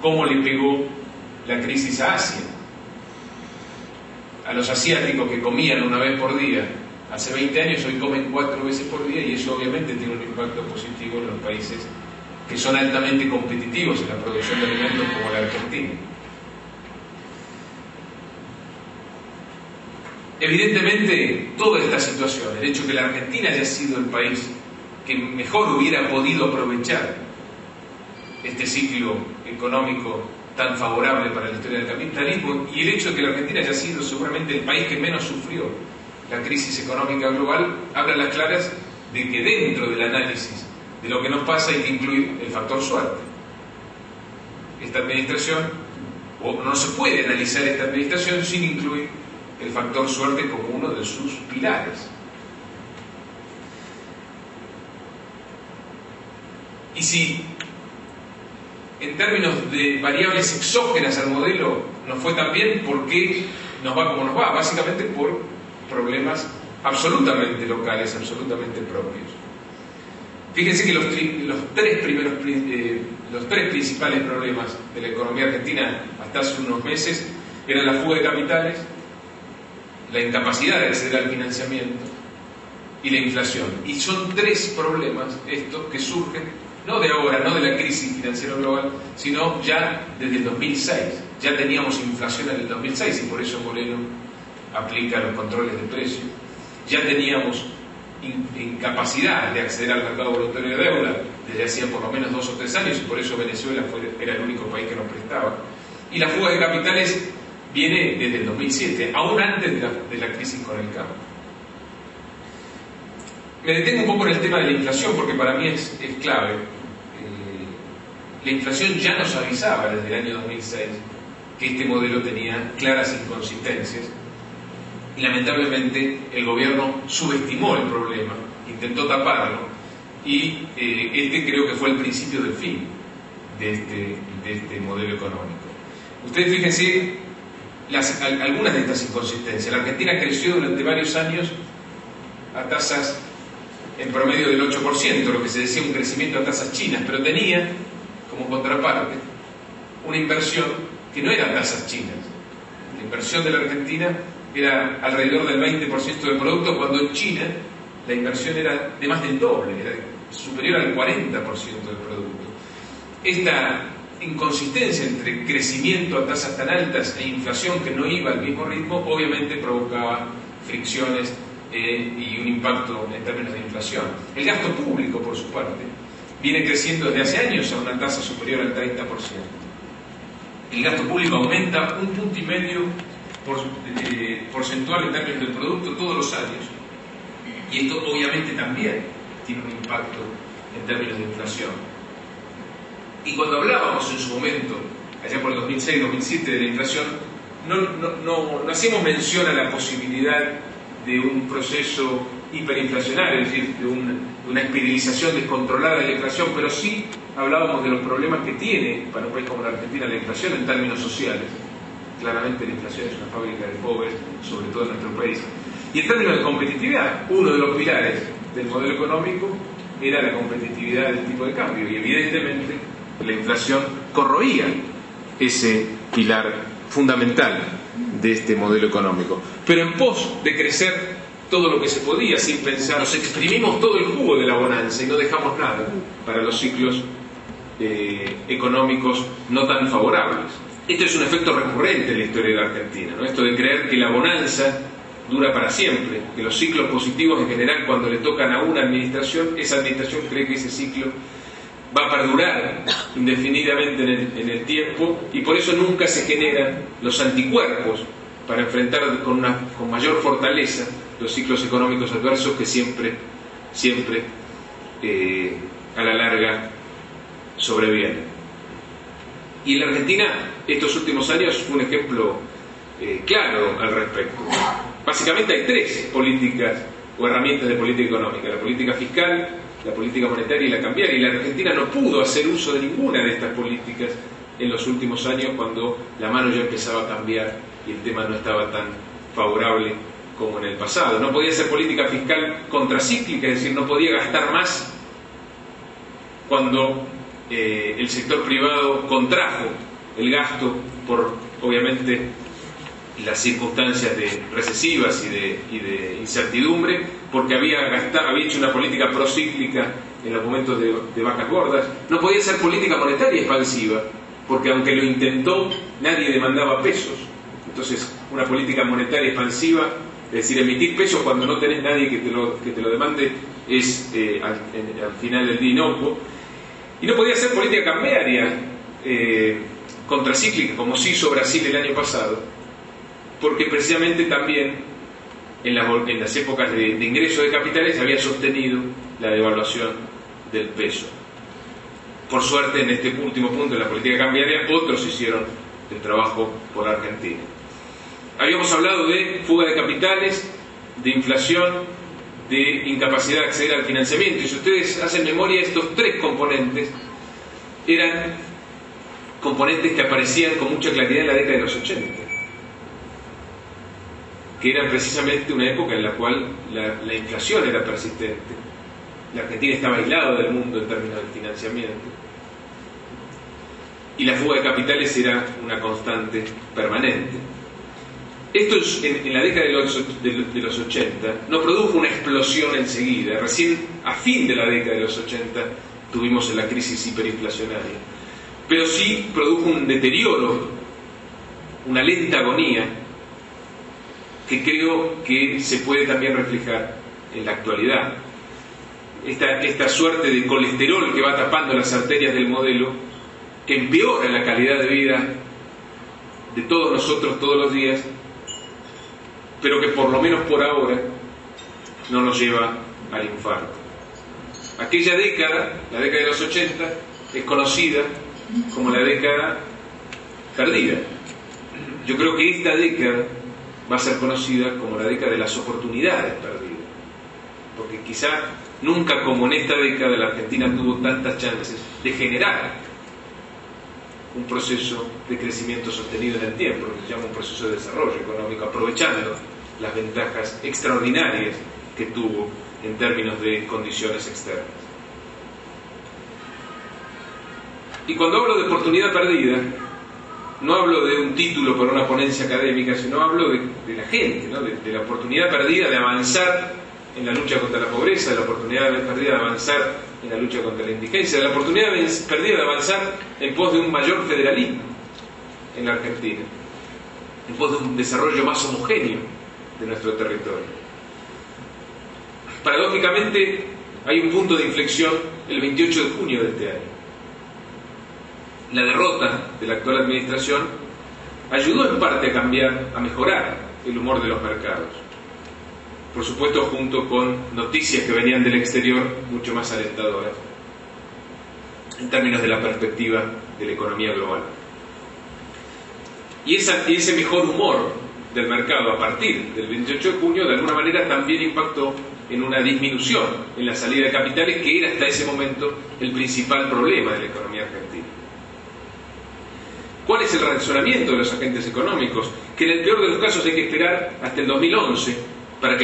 cómo le pegó la crisis a Asia. A los asiáticos que comían una vez por día hace 20 años, hoy comen 4 veces por día, y eso obviamente tiene un impacto positivo en los países que son altamente competitivos en la producción de alimentos, como la Argentina. Evidentemente, toda esta situación, el hecho de que la Argentina haya sido el país que mejor hubiera podido aprovechar este ciclo económico tan favorable para la historia del capitalismo, y el hecho de que la Argentina haya sido seguramente el país que menos sufrió la crisis económica global, habla a las claras de que dentro del análisis de lo que nos pasa hay que incluir el factor suerte. Esta administración, o no se puede analizar esta administración sin incluir el factor suerte como uno de sus pilares. Y si en términos de variables exógenas al modelo nos fue tan bien, ¿por qué nos va como nos va? Básicamente por problemas absolutamente locales, absolutamente propios. Fíjense que los tres principales problemas de la economía argentina hasta hace unos meses eran la fuga de capitales, la incapacidad de acceder al financiamiento y la inflación. Y son 3 problemas estos que surgen no de ahora, no de la crisis financiera global, sino ya desde el 2006. Ya teníamos inflación en el 2006 y por eso Moreno aplica los controles de precios. Ya teníamos incapacidad de acceder al mercado voluntario de deuda desde hacía por lo menos 2 o 3 años, y por eso Venezuela era el único país que nos prestaba. Y la fuga de capitales viene desde el 2007, aún antes de la crisis con el campo. Me detengo un poco en el tema de la inflación, porque para mí es clave. La inflación ya nos avisaba desde el año 2006 que este modelo tenía claras inconsistencias, y lamentablemente el gobierno subestimó el problema, intentó taparlo, y este creo que fue el principio del fin de este modelo económico. Ustedes fíjense algunas de estas inconsistencias. La Argentina creció durante varios años a tasas en promedio del 8%, lo que se decía un crecimiento a tasas chinas, pero tenía como contraparte una inversión que no era tasas chinas. La inversión de la Argentina era alrededor del 20% del producto, cuando en China la inversión era de más del doble, era superior al 40% del producto. Esta inconsistencia entre crecimiento a tasas tan altas e inflación que no iba al mismo ritmo, obviamente provocaba fricciones y un impacto en términos de inflación. El gasto público, por su parte, viene creciendo desde hace años a una tasa superior al 30%. El gasto público aumenta 1,5 puntos porcentual en términos del producto todos los años, y esto obviamente también tiene un impacto en términos de inflación. Y cuando hablábamos en su momento, allá por el 2006-2007, de la inflación, no hacíamos mención a la posibilidad de un proceso hiperinflacionario, es decir, de una espiralización descontrolada de la inflación, pero sí hablábamos de los problemas que tiene para un país como la Argentina la inflación en términos sociales. Claramente la inflación es una fábrica de pobres, sobre todo en nuestro país. Y en términos de competitividad, uno de los pilares del modelo económico era la competitividad del tipo de cambio, y evidentemente la inflación corroía ese pilar fundamental de este modelo económico. Pero en pos de crecer todo lo que se podía sin pensar, nos exprimimos todo el jugo de la bonanza y no dejamos nada para los ciclos económicos no tan favorables. Esto es un efecto recurrente en la historia de la Argentina, ¿no? Esto de creer que la bonanza dura para siempre, que los ciclos positivos en general, cuando le tocan a una administración, esa administración cree que ese ciclo va a perdurar indefinidamente en el tiempo, y por eso nunca se generan los anticuerpos para enfrentar con mayor fortaleza los ciclos económicos adversos que siempre a la larga sobrevienen. Y en la Argentina estos últimos años fue un ejemplo claro al respecto. Básicamente hay 3 políticas o herramientas de política económica: la política fiscal, la política monetaria y la cambiaria, y la Argentina no pudo hacer uso de ninguna de estas políticas en los últimos años, cuando la mano ya empezaba a cambiar y el tema no estaba tan favorable como en el pasado. No podía hacer política fiscal contracíclica, es decir, no podía gastar más cuando el sector privado contrajo el gasto por, obviamente, las circunstancias recesivas y de incertidumbre, porque había hecho una política procíclica en los momentos de vacas gordas. No podía ser política monetaria expansiva, porque aunque lo intentó, nadie demandaba pesos. Entonces, una política monetaria expansiva, es decir, emitir pesos cuando no tenés nadie que te lo demande, es al final del día inocuo. Y no podía ser política cambiaria contracíclica, como sí hizo Brasil el año pasado, porque precisamente también en las épocas de ingreso de capitales había sostenido la devaluación del peso. Por suerte, en este último punto de la política cambiaria, otros hicieron el trabajo por Argentina. Habíamos hablado de fuga de capitales, de inflación, de incapacidad de acceder al financiamiento. Y si ustedes hacen memoria, estos tres componentes eran componentes que aparecían con mucha claridad en la década de los 80, que era precisamente una época en la cual la inflación era persistente. La Argentina estaba aislada del mundo en términos de financiamiento. Y la fuga de capitales era una constante permanente. Esto en la década de los 80 no produjo una explosión enseguida. Recién a fin de la década de los 80 tuvimos la crisis hiperinflacionaria. Pero sí produjo un deterioro, una lenta agonía, que creo que se puede también reflejar en la actualidad. Esta suerte de colesterol que va tapando las arterias del modelo, que empeora la calidad de vida de todos nosotros todos los días, pero que por lo menos por ahora no nos lleva al infarto. Aquella década, la década de los 80, es conocida como la década perdida. Yo creo que esta década va a ser conocida como la década de las oportunidades perdidas, porque quizá nunca como en esta década la Argentina tuvo tantas chances de generar un proceso de crecimiento sostenido en el tiempo, lo que se llama un proceso de desarrollo económico, aprovechando las ventajas extraordinarias que tuvo en términos de condiciones externas. Y cuando hablo de oportunidad perdida, no hablo de un título para una ponencia académica, sino hablo de la gente, ¿no? de la oportunidad perdida de avanzar en la lucha contra la pobreza, de la oportunidad perdida de avanzar en la lucha contra la indigencia, de la oportunidad perdida de avanzar en pos de un mayor federalismo en la Argentina, en pos de un desarrollo más homogéneo de nuestro territorio. Paradójicamente, hay un punto de inflexión el 28 de junio de este año. La derrota de la actual administración ayudó en parte a cambiar, a mejorar el humor de los mercados. Por supuesto, junto con noticias que venían del exterior mucho más alentadoras en términos de la perspectiva de la economía global. Y ese mejor humor del mercado a partir del 28 de junio de alguna manera también impactó en una disminución en la salida de capitales, que era hasta ese momento el principal problema de la economía argentina. ¿Cuál es el razonamiento de los agentes económicos? Que en el peor de los casos hay que esperar hasta el 2011 para que